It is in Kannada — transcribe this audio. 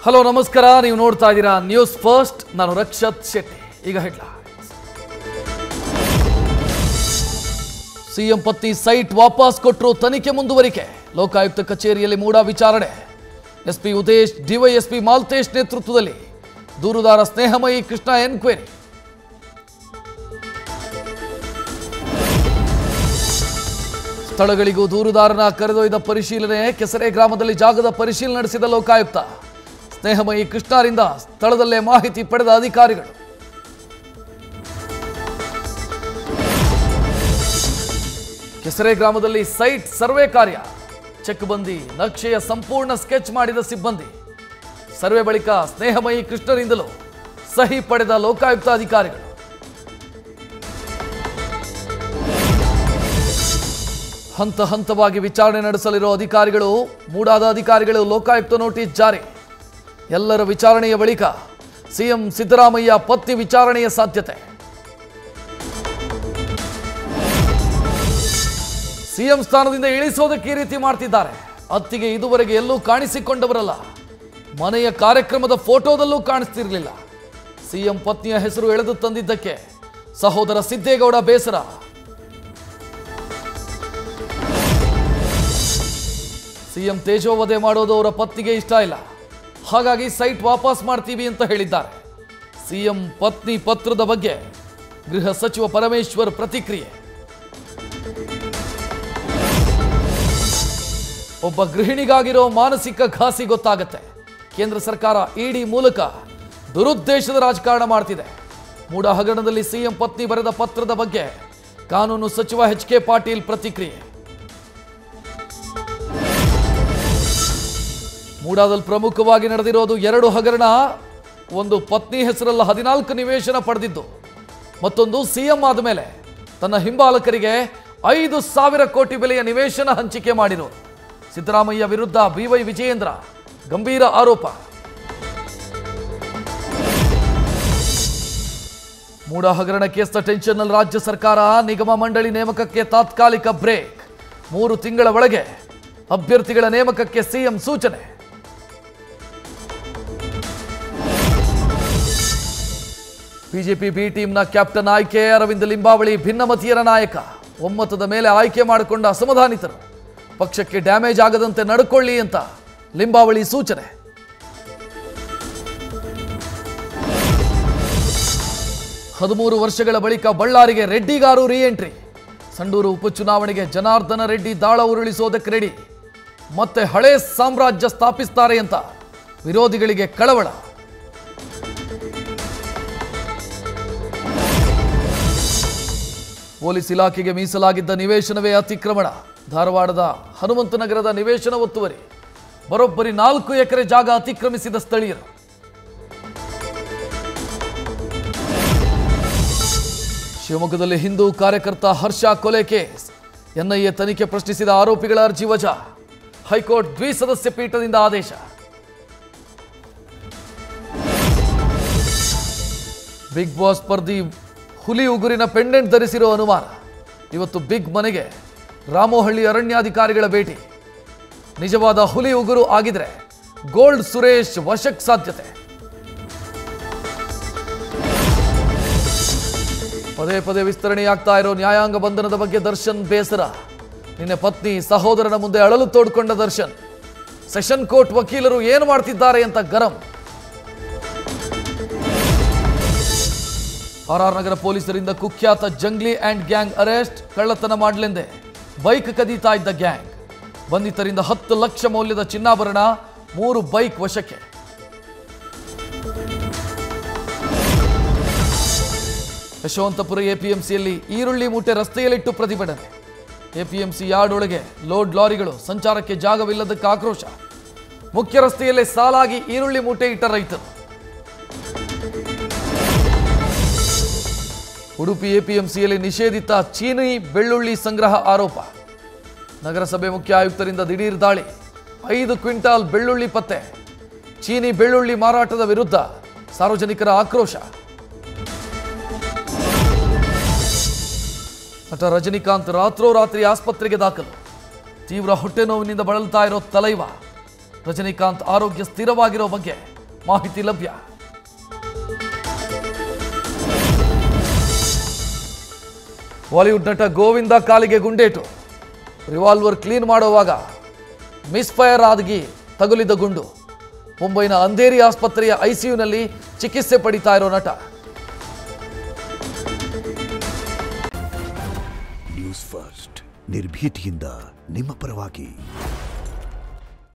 ಹಲೋ ನಮಸ್ಕಾರ, ನೀವು ನೋಡ್ತಾ ಇದ್ದೀರಾ ನ್ಯೂಸ್ ಫಸ್ಟ್. ನಾನು ರಕ್ಷತ್ ಶೆಟ್ಟಿ. ಈಗ ಹೆಡ್ಲೈನ್ಸ್. ಸಿಎಂ ಪತ್ನಿ ಸೈಟ್ ವಾಪಸ್ ಕೊಟ್ಟರು, ತನಿಖೆ ಮುಂದುವರಿಕೆ. ಲೋಕಾಯುಕ್ತ ಕಚೇರಿಯಲ್ಲಿ ಮೂಡ ವಿಚಾರಣೆ. ಎಸ್ಪಿ ಉದೇಶ್, ಡಿವೈಎಸ್ಪಿ ಮಾಲ್ತೇಶ್ ನೇತೃತ್ವದಲ್ಲಿ ದೂರುದಾರ ಸ್ನೇಹಮಯಿ ಕೃಷ್ಣ ಎನ್ಕ್ವೈರಿ. ಸ್ಥಳಗಳಿಗೂ ದೂರುದಾರನ ಕರೆದೊಯ್ದ ಪರಿಶೀಲನೆ. ಕೆಸರೆ ಗ್ರಾಮದಲ್ಲಿ ಜಾಗದ ಪರಿಶೀಲನೆ ನಡೆಸಿದ ಲೋಕಾಯುಕ್ತ. ಸ್ನೇಹಮಯಿ ಕೃಷ್ಣರಿಂದ ಸ್ಥಳದಲ್ಲೇ ಮಾಹಿತಿ ಪಡೆದ ಅಧಿಕಾರಿಗಳು. ಕೆಸರೆ ಗ್ರಾಮದಲ್ಲಿ ಸೈಟ್ ಸರ್ವೆ ಕಾರ್ಯ. ಚೆಕ್ ಬಂದಿ ನಕ್ಷೆಯ ಸಂಪೂರ್ಣ ಸ್ಕೆಚ್ ಮಾಡಿದ ಸಿಬ್ಬಂದಿ. ಸರ್ವೆ ಬಳಿಕ ಸ್ನೇಹಮಯಿ ಕೃಷ್ಣರಿಂದಲೂ ಸಹಿ ಪಡೆದ ಲೋಕಾಯುಕ್ತ ಅಧಿಕಾರಿಗಳು. ಹಂತ ಹಂತವಾಗಿ ವಿಚಾರಣೆ ನಡೆಸಲಿರುವ ಅಧಿಕಾರಿಗಳು. ಮೂಡಾದ ಅಧಿಕಾರಿಗಳು ಲೋಕಾಯುಕ್ತ ನೋಟಿಸ್ ಜಾರಿ. ಎಲ್ಲರ ವಿಚಾರಣೆಯ ಬಳಿಕ ಸಿಎಂ ಸಿದ್ದರಾಮಯ್ಯ ಪತ್ನಿ ವಿಚಾರಣೆಯ ಸಾಧ್ಯತೆ. ಸಿಎಂ ಸ್ಥಾನದಿಂದ ಇಳಿಸೋದಕ್ಕೆ ಈ ರೀತಿ ಮಾಡ್ತಿದ್ದಾರೆ. ಅತ್ತಿಗೆ ಇದುವರೆಗೆ ಎಲ್ಲೂ ಕಾಣಿಸಿಕೊಂಡವರಲ್ಲ. ಮನೆಯ ಕಾರ್ಯಕ್ರಮದ ಫೋಟೋದಲ್ಲೂ ಕಾಣಿಸ್ತಿರಲಿಲ್ಲ. ಸಿಎಂ ಪತ್ನಿಯ ಹೆಸರು ಎಳೆದು ತಂದಿದ್ದಕ್ಕೆ ಸಹೋದರ ಸಿದ್ದೇಗೌಡ ಬೇಸರ. ಸಿಎಂ ತೇಜೋವಧೆ ಮಾಡೋದು ಅವರ ಪತ್ನಿಗೆ ಇಷ್ಟ ಇಲ್ಲ. ಹಾಗಾಗಿ ಸೈಟ್ ವಾಪಸ್ ಮಾಡ್ತೀವಿ ಅಂತ ಹೇಳಿದ್ದಾರೆ. ಸಿಎಂ ಪತ್ನಿ ಪತ್ರದ ಬಗ್ಗೆ ಗೃಹ ಸಚಿವ ಪರಮೇಶ್ವರ್ ಪ್ರತಿಕ್ರಿಯೆ. ಒಬ್ಬ ಗೃಹಿಣಿಗಾಗಿರೋ ಮಾನಸಿಕ ಘಾಸಿ ಗೊತ್ತಾಗತ್ತೆ. ಕೇಂದ್ರ ಸರ್ಕಾರ ಇಡಿ ಮೂಲಕ ದುರುದ್ದೇಶದ ರಾಜಕಾರಣ ಮಾಡ್ತಿದೆ. ಮೂಡ ಹಗರಣದಲ್ಲಿ ಸಿಎಂ ಪತ್ನಿ ಬರೆದ ಪತ್ರದ ಬಗ್ಗೆ ಕಾನೂನು ಸಚಿವ ಎಚ್.ಕೆ. ಪಾಟೀಲ್ ಪ್ರತಿಕ್ರಿಯೆ. ಮೂಡಾದಲ್ಲಿ ಪ್ರಮುಖವಾಗಿ ನಡೆದಿರೋದು 2 ಹಗರಣ. ಒಂದು ಪತ್ನಿ ಹೆಸರಲ್ಲ 14 ನಿವೇಶನ ಪಡೆದಿದ್ದು, ಮತ್ತೊಂದು ಸಿಎಂ ಆದ ಮೇಲೆ ತನ್ನ ಹಿಂಬಾಲಕರಿಗೆ 5,000 ಕೋಟಿ ಬೆಲೆಯ ನಿವೇಶನ ಹಂಚಿಕೆ ಮಾಡಿರೋದು. ಸಿದ್ದರಾಮಯ್ಯ ವಿರುದ್ಧ ಬಿವೈ ವಿಜಯೇಂದ್ರ ಗಂಭೀರ ಆರೋಪ. ಮೂಡ ಹಗರಣ ಕೇಸ್ನ ಟೆನ್ಷನ್ನಲ್ಲಿ ರಾಜ್ಯ ಸರ್ಕಾರ. ನಿಗಮ ಮಂಡಳಿ ನೇಮಕಕ್ಕೆ ತಾತ್ಕಾಲಿಕ ಬ್ರೇಕ್. 3 ತಿಂಗಳ ಒಳಗೆ ಅಭ್ಯರ್ಥಿಗಳ ನೇಮಕಕ್ಕೆ ಸಿಎಂ ಸೂಚನೆ. ಬಿಜೆಪಿ ಬಿ ಟೀಮ್ನ ಕ್ಯಾಪ್ಟನ್ ಆಯ್ಕೆ. ಅರವಿಂದ ಲಿಂಬಾವಳಿ ಭಿನ್ನಮತೀಯರ ನಾಯಕ. ಒಮ್ಮತದ ಮೇಲೆ ಆಯ್ಕೆ ಮಾಡಿಕೊಂಡ ಅಸಮಾಧಾನಿತರು. ಪಕ್ಷಕ್ಕೆ ಡ್ಯಾಮೇಜ್ ಆಗದಂತೆ ನಡ್ಕೊಳ್ಳಿ ಅಂತ ಲಿಂಬಾವಳಿ ಸೂಚನೆ. ಹದಿಮೂರು ವರ್ಷಗಳ ಬಳಿಕ ಬಳ್ಳಾರಿಗೆ ರೆಡ್ಡಿಗಾರು ರೀಎಂಟ್ರಿ. ಸಂಡೂರು ಉಪಚುನಾವಣೆಗೆ ಜನಾರ್ದನ ರೆಡ್ಡಿ ದಾಳ ಉರುಳಿಸೋದಕ್ಕೆ ರೆಡಿ. ಮತ್ತೆ ಹಳೆ ಸಾಮ್ರಾಜ್ಯ ಸ್ಥಾಪಿಸ್ತಾರೆ ಅಂತ ವಿರೋಧಿಗಳಿಗೆ ಕಳವಳ. ಪೊಲೀಸ್ ಇಲಾಖೆಗೆ ಮೀಸಲಾಗಿದ್ದ ನಿವೇಶನವೇ ಅತಿಕ್ರಮಣ. ಧಾರವಾಡದ ಹನುಮಂತನಗರದ ನಿವೇಶನ ಒತ್ತುವರಿ. ಬರೋಬ್ಬರಿ 4 ಎಕರೆ ಜಾಗ ಅತಿಕ್ರಮಿಸಿದ ಸ್ಥಳೀಯರು. ಶಿವಮೊಗ್ಗದಲ್ಲಿ ಹಿಂದೂ ಕಾರ್ಯಕರ್ತ ಹರ್ಷ ಕೊಲೆ ಕೇಸ್. ಎನ್ಐಎ ತನಿಖೆ ಪ್ರಶ್ನಿಸಿದ ಆರೋಪಿಗಳ ಅರ್ಜಿ ವಜಾ. ಹೈಕೋರ್ಟ್ ದ್ವಿಸದಸ್ಯ ಪೀಠದಿಂದ ಆದೇಶ. ಬಿಗ್ ಬಾಸ್ ಸ್ಪರ್ಧಿ ಹುಲಿ ಉಗುರಿನ ಪೆಂಡೆಂಟ್ ಧರಿಸಿರೋ ಅನುಮಾನ. ಇವತ್ತು ಬಿಗ್ ಮನೆಗೆ ರಾಮೋಹಳ್ಳಿ ಅರಣ್ಯಾಧಿಕಾರಿಗಳ ಭೇಟಿ. ನಿಜವಾದ ಹುಲಿ ಉಗುರು ಆಗಿದ್ರೆ ಗೋಲ್ಡ್ ಸುರೇಶ್ ವಶಕ್ಕೆ ಸಾಧ್ಯತೆ. ಪದೇ ಪದೇ ವಿಸ್ತರಣೆಯಾಗ್ತಾ ಇರೋ ನ್ಯಾಯಾಂಗ ಬಂಧನದ ಬಗ್ಗೆ ದರ್ಶನ್ ಬೇಸರ. ನಿನ್ನೆ ಪತ್ನಿ ಸಹೋದರನ ಮುಂದೆ ಅಳಲು ತೋಡ್ಕೊಂಡ ದರ್ಶನ್. ಸೆಷನ್ ಕೋರ್ಟ್ ವಕೀಲರು ಏನು ಮಾಡ್ತಿದ್ದಾರೆ ಅಂತ ಗರಂ. ಆರ್ ನಗರ ಪೊಲೀಸರಿಂದ ಕುಖ್ಯಾತ ಜಂಗ್ಲಿ ಆ್ಯಂಡ್ ಗ್ಯಾಂಗ್ ಅರೆಸ್ಟ್. ಕಳ್ಳತನ ಮಾಡಲೆಂದೇ ಬೈಕ್ ಕದೀತಾ ಇದ್ದ ಗ್ಯಾಂಗ್. ಬಂಧಿತರಿಂದ 10 ಲಕ್ಷ ಮೌಲ್ಯದ ಚಿನ್ನಾಭರಣ, 3 ಬೈಕ್ ವಶಕ್ಕೆ. ಯಶವಂತಪುರ ಎಪಿಎಂಸಿಯಲ್ಲಿ ಈರುಳ್ಳಿ ಮೂಟೆ ರಸ್ತೆಯಲ್ಲಿಟ್ಟು ಪ್ರತಿಭಟನೆ. ಎಪಿಎಂಸಿ ಯಾರ್ಡ್ ಒಳಗೆ ಲೋಡ್ ಲಾರಿಗಳು. ಸಂಚಾರಕ್ಕೆ ಜಾಗವಿಲ್ಲದಕ್ಕೆ ಆಕ್ರೋಶ. ಮುಖ್ಯ ರಸ್ತೆಯಲ್ಲೇ ಸಾಲಾಗಿ ಈರುಳ್ಳಿ ಮೂಟೆ ಇಟ್ಟ ರೈತರು. ಉಡುಪಿ ಎಪಿಎಂಸಿಯಲ್ಲಿ ನಿಷೇಧಿತ ಚೀನಿ ಬೆಳ್ಳುಳ್ಳಿ ಸಂಗ್ರಹ ಆರೋಪ. ನಗರಸಭೆ ಮುಖ್ಯ ಆಯುಕ್ತರಿಂದ ದಿಢೀರ್ ದಾಳಿ. 5 ಕ್ವಿಂಟಾಲ್ ಬೆಳ್ಳುಳ್ಳಿ ಪತ್ತೆ. ಚೀನಿ ಬೆಳ್ಳುಳ್ಳಿ ಮಾರಾಟದ ವಿರುದ್ಧ ಸಾರ್ವಜನಿಕರ ಆಕ್ರೋಶ. ನಟ ರಜನಿಕಾಂತ್ ರಾತ್ರೋರಾತ್ರಿ ಆಸ್ಪತ್ರೆಗೆ ದಾಖಲು. ತೀವ್ರ ಹೊಟ್ಟೆ ನೋವಿನಿಂದ ಬಳಲ್ತಾ ಇರೋ ತಲೈವ. ರಜನಿಕಾಂತ್ ಆರೋಗ್ಯ ಸ್ಥಿರವಾಗಿರೋ ಬಗ್ಗೆ ಮಾಹಿತಿ ಲಭ್ಯ. ಬಾಲಿವುಡ್ ನಟ ಗೋವಿಂದ ಕಾಲಿಗೆ ಗುಂಡೇಟು. ರಿವಾಲ್ವರ್ ಕ್ಲೀನ್ ಮಾಡುವಾಗ ಮಿಸ್ಫೈರ್ ಆಗಿ ತಗುಲಿದ ಗುಂಡು. ಮುಂಬೈನ ಅಂಧೇರಿ ಆಸ್ಪತ್ರೆಯ ಐಸಿಯುನಲ್ಲಿ ಚಿಕಿತ್ಸೆ ಪಡಿತಾ ಇರೋ ನಟ. ನ್ಯೂಸ್ ಫಸ್ಟ್ ನಿರ್ಭೀತಿಯಿಂದ ನಿಮ್ಮ ಪರವಾಗಿ.